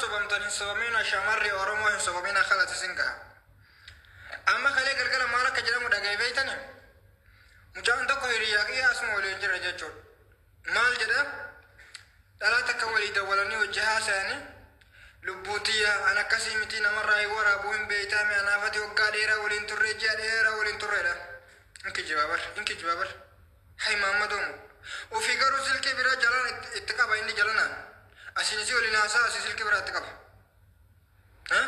صبمتني صبمين شمري أورمو صبمين خلت سنكا أما خليك الكلام مالك جرام دقي بيتني مجان تكو يرياكي اسمه لينجر جاتشون مال جدا لا تكولي دولني وجهها ساني لبوتيا أنا كسيمتي نمر أيورا بوين بيتامي أنا فتي وقاديرا ولين ترجع ديرا ولين ترجع إنك جبابر هاي محمدهم وفي قرو سلكي برا جلان اتقابا إني جلانا أسينيسي ولناسا أسيسلكي برا اتقابا ها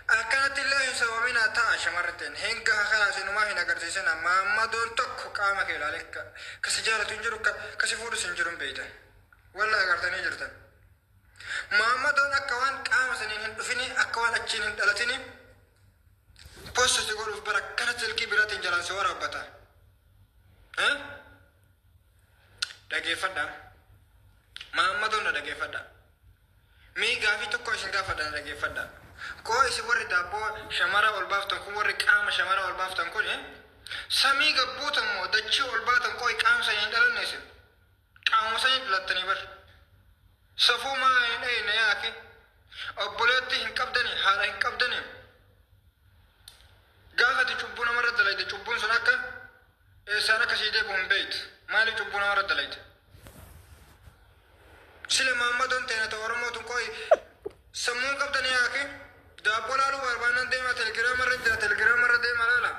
أكانت الله يسوى من أتا شمرتين هنك خلاص إنه ما هنا قرسيسنا محمدون تكو قامك إلالك كسجارة تنجرو كسفور سنجرون بيتا والله قرتني جرتن محمدون أكوان قام سنين فيني أكوان أجين دلتني بوست تقول بركة سلكي برا تنجلان سوارا بتا ها دقي فدا محمدون دقي فدا مي غافي تكو شنغا فدا دقي فدا كوي سوري دابو شمارا والبافتن كو وري قام شمارا والبافتن كو سمي غبوتن مو دچو والباتن كوي قام سين دلنيس قام سين لتني بر صفو ما اي نياكي ابولتي قبدني حالين قبدني غافت چوبنا مرد دليت چوبون سناكا سارا كسيده بومبيت مالي چوبنا مرد دليت سلي محمدون تينا تورمو تن كوي سمو قبدني ياكي دابولالو بربانان ديما تلگرام مرد ديما لالا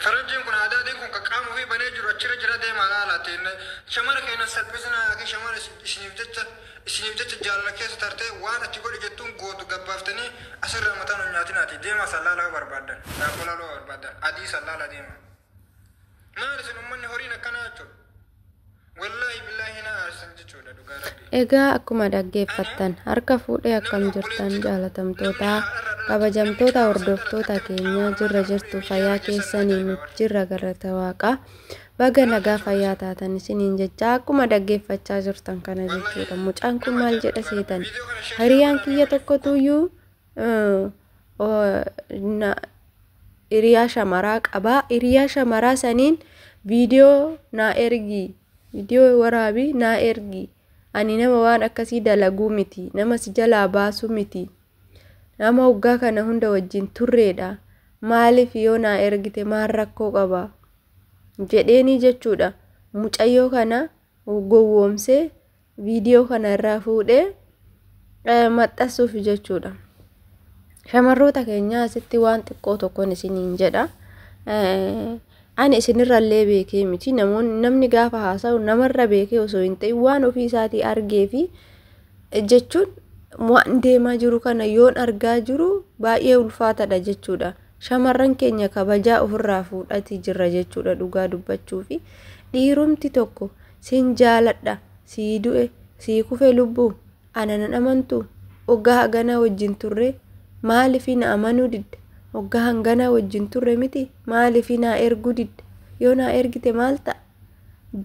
فرنجين كن عدادين كن كقامو في بنيجر وچر جرا ديما لالا تين شمار كينا سلبسنا ياكي شمار اسنيبتت جالala keessa tarte waan ati godhe jettuun gootu gabbaftanii asirra mataan nyaatinati deema sallala barbaadan daabolaaloo barbaadan adii sallala deema maal isin ummanni horiin akkana jechuudha wallahi billahi na arsan jechuudha dhugaa rabbi egaa akkuma dhaggeeffattan harka fuudhee akkam jirtan jaalatamtoota kabajamtoota hordoftoota keenya jirtu fayyaa keessaniin jirra garata waaqa baga nagaa fayyaa taatan isiniin jecha akkuma dhaggeeffachaa jirtan kana jechuudha mucaan kun maal jedha seetan hiriyaan kiyya tokko tuyyuu hiriyaa shamaraa qaba hiriyaa shamaraa saniin viidiyoo na ergi viidiyoo waraabi na ergi ani nama waan akkasii dalaguu miti nama si jalaa baasu miti nama waggaa kana hunda wajjin turreedha maaliif yoo na ergite maal rakkoo qaba jedheeni jechuudha mucayyoo kana gowwoomsee viidiyoo kana irraa fuudhee maxxansuuf jechuudha shamarroota keenya asitti waan xiqqoo tokkoon isiniin jedha ani isinirrallee beekee miti namni gaafa haasa'u namarra beekee osoo hin ta'in waan ofii isaatii argee fi jechuun waan deemaa jiru kana yoon argaa jiru baay'ee ulfaatadha jechuudha shamarran keenya kabajaa ofirraa fuudhati jirra jechuudha dhugaa dubbachuu fi dhiirumti tokko sin jaaladha sii du'e sii kufe lubbuu ananan amantu waggaa hagana wajjin turre maaliif na amanuu didda waggaa hangana wajjin turre miti maaliif na erguu didda yoo na ergite maal ta'a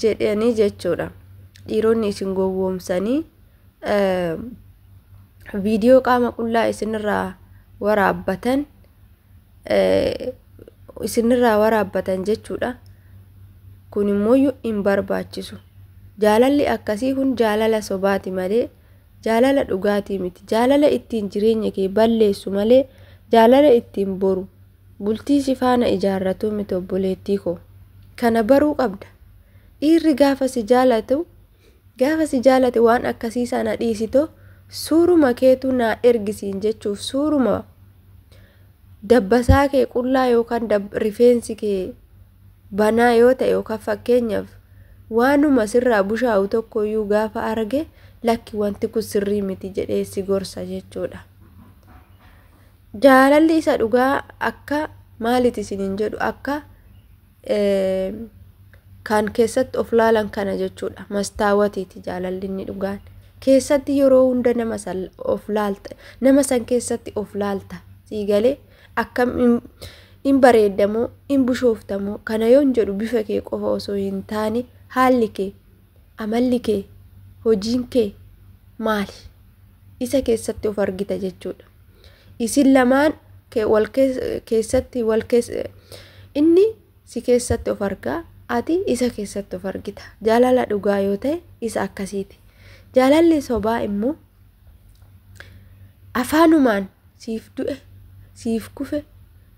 jedhanii jechuudha dhiironni isin gowwoomsanii viidiyoo qaama qullaa isinirraa waraabbatan jechuudha kun immoo hin barbaachisu jaalalli akkasii kun jaalala sobaati malee jaalala dhugaatii miti jaalala ittiin jireenya kee balleessu malee jaalala ittiin boru bultii si faana ijaarratu miti obboleettii koo kana baruu qabda dhiirri gaafa si jaalate waan akkasii sana dhiisito suuruma keetu na ergisiin jechuuf suuruma dabbasaa kee qullaa yookaan rifeensi kee banaa yoo ta'e yookaan fakkeenyaaf waanuma sirraa bushaa'u tokkoyyuu gaafa arge lakki wanti kun sirrii miti jedhee si gorsa jechuudha jaalalli isa dhugaa akka maaliti isiniin jedhu akka kan keessatti of laalan kana jechuudha mastaawatiiti jaalalli inni dhugaan keessatti yeroo hunda nama san keessatti of laalta siigalee akkam in bareedamoo in bushooftamoo kana yoon jedhu bifa kee qofa osoo hin taane haalli kee amalli kee hojiin kee maali isa keessatti of argita jechuudha isin lamaan keessatti inni si keessatti of argaa ati isa keessatti of argita jaalala dhugaa yoo ta'e isa akkasiiti jaalalli sobaa immoo afaanumaan siif du'e siif kufe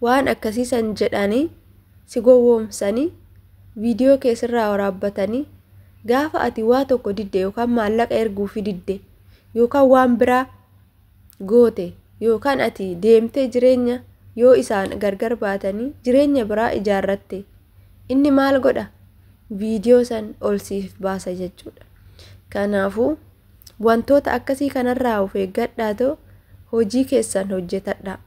waan akkasii san jedhanii si gowwoomsanii viidiyoo keessirraa waraabbatanii gaafa ati waa tokko didde yookaan maallaqa erguufi didde yookaan waan biraa goote yookaan ati deemtee jireenya yoo isaan gargar baatanii jireenya biraa ijaarratte inni maal godha viidiyoo san ol siif baasa jechuudha. Kanaafuu wantoota akkasii kanarraa of eeggadhaa hojii keessan hojjetadhaa.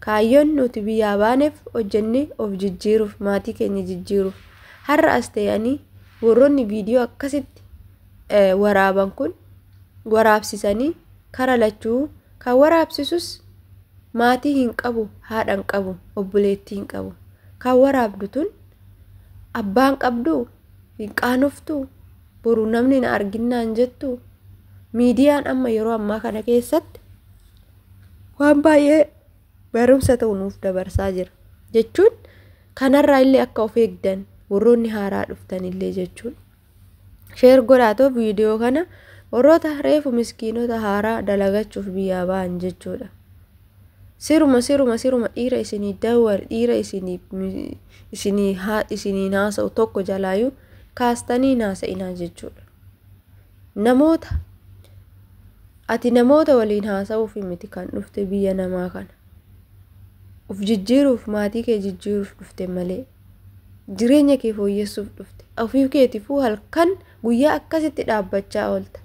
Kaayyoon nuti biyyaa baaneef hojjennee of jijjiiruuf maatii keenya jijjiiruuf har'a as ta'anii warroonni viidiyoo akkasitti waraaban kun waraabsisanii kara lachuu kan waraabsisus maatii hin qabu haadha hin qabu obboleettii hin qabu kan waraabdu tun abbaan qabdu hin qaanoftu boru namni na arginnaan jettu miidiyaan amma yeroo ammaa kana keessatti waan baay'ee barumsa ta'u nuuf dabarsaa jira jechuun kanarraa illee akka of eegdan warroonni haaraa dhuftan illee jechuun sheer godhaatoo viidiyoo kana warroota reefu miskiinota haaraa dalagachuuf biyyaa ba'an jechuudha. Siruma dhiira isinii dawwar dhiira isinii haasa'u tokko jalaayyuu kaastanii haasa'inaa jechuudha. Ati namoota waliin haasa'uuf miti kan dhufte biyya namaa kana. Uf jijjiiruuf maatii kee jijjiiruuf dhufte malee jireenya kee fooyyessuuf dhufte. Ofii keetiifuu halkan guyyaa akkasitti dhaabbachaa oolta.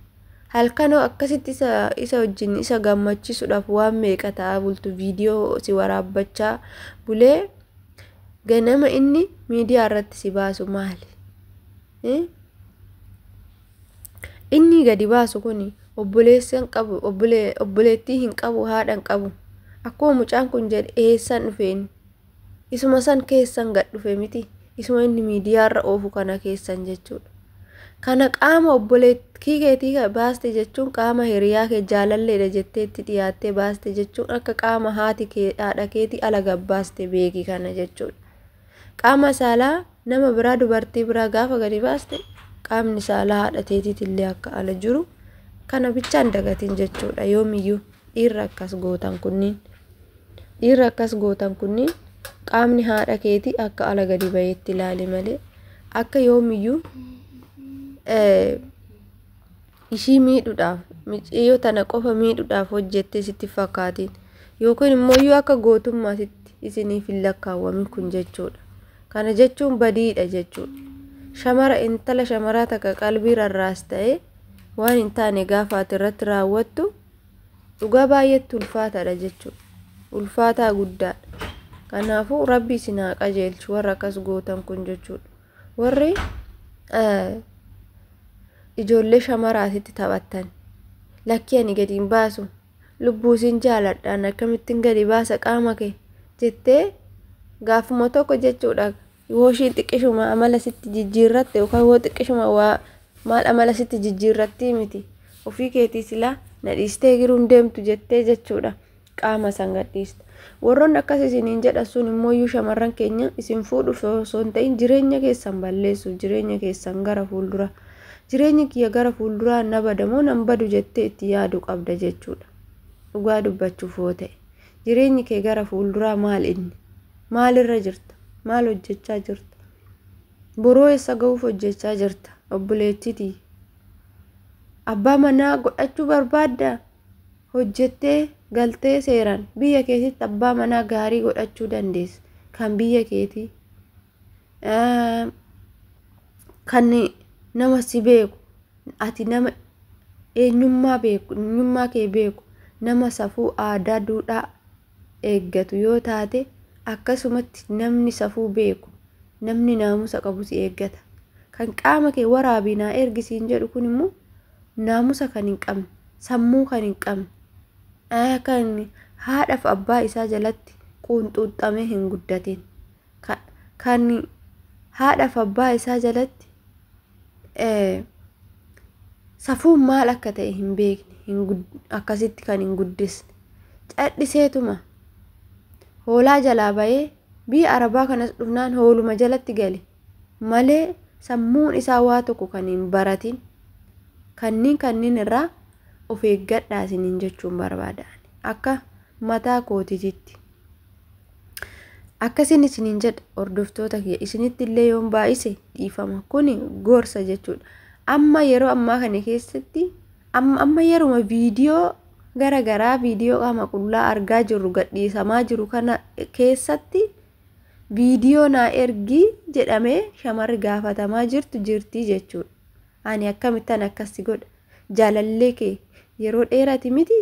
Halkanoo akkasitti isa wajjin isa gammachiisuudhaaf waan meeqa ta'aa bultu viidiyoo si waraabbachaa bulee ganama inni miidiyaa irratti si baasu maali? Inni gadi baasu kuni obboleettii hin qabu haadha hin qabu. Akkuma mucaan kun jedhe eessan dhufeen isuma san keessan gad dhufe miti isuma inni miidiyaarra oofu kana keessan jechuudha. Kana qaama obboleettii keetii baaste jechuun qaama hiriyaa kee jaalalleedha jetteetti dhiyaattee baaste jechuun akka qaama haadha keetii ala gabbaaste beeki kana jechuudha. Qaama saalaa nama biraa dubartii biraa gaafa gadi baaste qaamni saalaa haadha keetiitillee akka ala jiru kana bichaan dagatiin jechuudha. Yoomiyyuu dhiirri akkas gootan kunniin qaamni haadha keetii akka ala gadi bayeetti ilaali malee akka yoomiyyuu ishii miidhuudhaaf micciyoo tana qofa miidhuudhaaf hojjettee sitti fakkaatiin yookiin immoo akka gootummaatitti isiniif hin lakkaawwamin kun jechuudha. Kana jechuun badiidha jechuudha. Intala shamaraa takka qalbii rarraas ta'ee waan hin taane gaafa ati irratti raawwattu dhugaa baay'eetti ulfaataadha jechuudha. Ulfaataa guddaadha. Kanaafuu rabbi isin haa qajeelchu warra akkas gootan kun jechuudha. Warri ijoollee shamaraatitti taphattan lakki ani gadi hin baasu lubbuu isin jaaladhaan akkamittiin gadi baasa qaama kee jettee gaafuma tokko jechuudha. Yoo ishiin xiqqishuma amala sitti jijjiirratte yookaan yoo xiqqishuma waa maal amala sitti jijjiirratti miti ofii keetii silaa na dhiistee giruun deemtu jettee jechuudha qaama san gadhiista. Warroonni akkas isiniin jedhan sun immoo shamarran keenya isin fuudhuuf osoo hin ta'in jireenya keessan balleessuuf jireenya keessan gara fuuldura jireenyi kiyya gara fuulduraa na badamoo nan badu jettee itti yaadu qabda jechuudha. Dhugaa dubbachuuf yoo ta'e jireenyi kee gara fuulduraa maalirra jirta? Maal hojjechaa jirta? Boroo eessa ga'uuf hojjechaa jirta? Obboleettiitii abbaa manaa godhachuu barbaadda? Hojjettee galtee seeraan biyya keetitti abbaa manaa gaarii godhachuu dandeessa. Kan biyya keetii kan nama si beeku ati nama eenyummaa kee beeku nama safuu aadaa duudhaa eeggatu yoo taate akkasumatti namni safuu beeku namni naamusa qabu si eeggata. Kan qaama kee waraabinaa ergisiin jedhu kun immoo naamusa kan hin qabne sammuu kan hin qabne kan haadhaaf abbaa isaa jalatti quunxuuxamee hin guddatin kan haadhaaf abbaa isaa jalatti safuun maal akka ta'e hin beekne akkasitti kan hin guddisne cadhiseetuma hoolaa jalaa bayee biyya arabaa kanas dhufnaan hooluma jalatti gale malee sammuun isaa waa tokko kan hin baratin kanniin irraa of eeggadhaa isiniin jechuun barbaadaan. akka mataa kootititti. Akkasin isiniin jedha hordoftoota kiyya, isinitti illee yoon baay'ise dhiifama, kuni gorsa jechuudha. Amma yeroo ammaa kana keessatti amma yeruma viidiyoo garagaraa viidiyoo qaama qullaa argaa jirru gadhiisamaa jiru kana keessatti viidiyoo naa ergii jedhamee shamarri gaafatamaa jirti jechuudha. Ani akkamittan akkasi godha? Jaalallee kee yeroo dheerati miti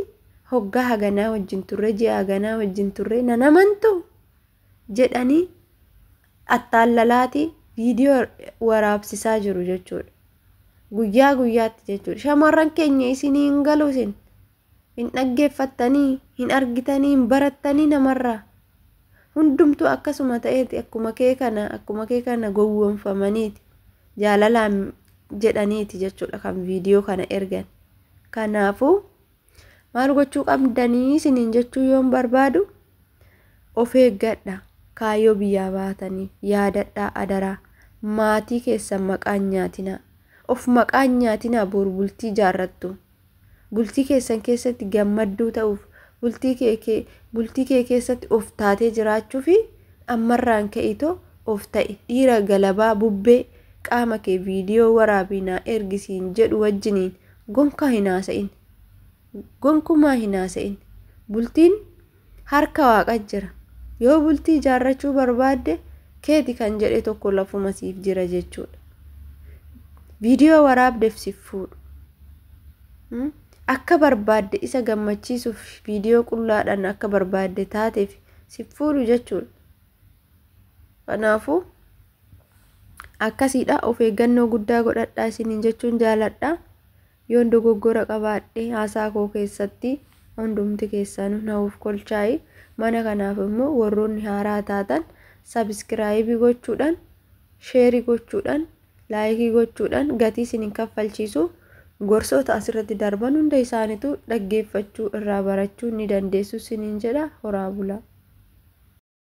hoggaa haganaa wajjin turre, ji'a haganaa wajjin turre nan amantu jedhanii attaalalaati viidiyoo waraabsisaa jiru jechuudha. Guyyaa guyyaatti jechuudha. Shamarran keenya isinii hin galu, isin hin dhaggeeffattanii, hin argitanii, hin barattanii namarraa. Hundumtuu akkasuma ta'eeti akkuma kee kana gowwoomfamaniiti jaalalaan jedhaniiti jechuudha kan viidiyoo kana ergan. Kanaafuu maal gochuu qabdanii isiniin jechuu yoon barbaadu, of eeggadha. Kaayyoo biyyaa baatanii yaadadhaa adaraa. Maatii keessan maqaan nyaatinaa. Of maqaan nyaatinaa bor bultii jaarrattu. Bultii keessan keessatti gammadduu ta'uuf, bultii kee keessatti of taatee jiraachuu fi ammarraan ka'itoo of ta'e. Dhiira galabaa bubbee qaama kee viidiyoo waraabinaa ergisiin jedhu wajjiniin gonkaa hin haasa'in. Gonkumaa hin haasa'in. Bultiin harka Waaqa jira. Yoo bultii jaarrachuu barbaadde keeti kan jedhe tokko lafuma siif jira jechuudha. Viidiyoo waraabdeef siif fuudhu. Akka barbaadde isa gammachiisuuf viidiyoo qullaadhaan akka barbaadde taateef siif fuudhu jechuudha. Kanaafuu akkasiidha, of eeggannoo guddaa godhadhaa isiniin jechuun jaaladha. Yoon dogoggora qabaadhe haasaa koo keessatti hundumti keessanuu naaf kolchaayi. Mana kanaaf immoo warroonni haaraa taatan sabiskiraayibii gochuudhaan, sheerii gochuudhaan, laayikii gochuudhaan gatii isiniin kaffalchiisu gorsoota asirratti darban hunda isaaniitu dhaggeeffachuu irraa barachuu ni dandeessu isiniin jedha. Horaa bulaa.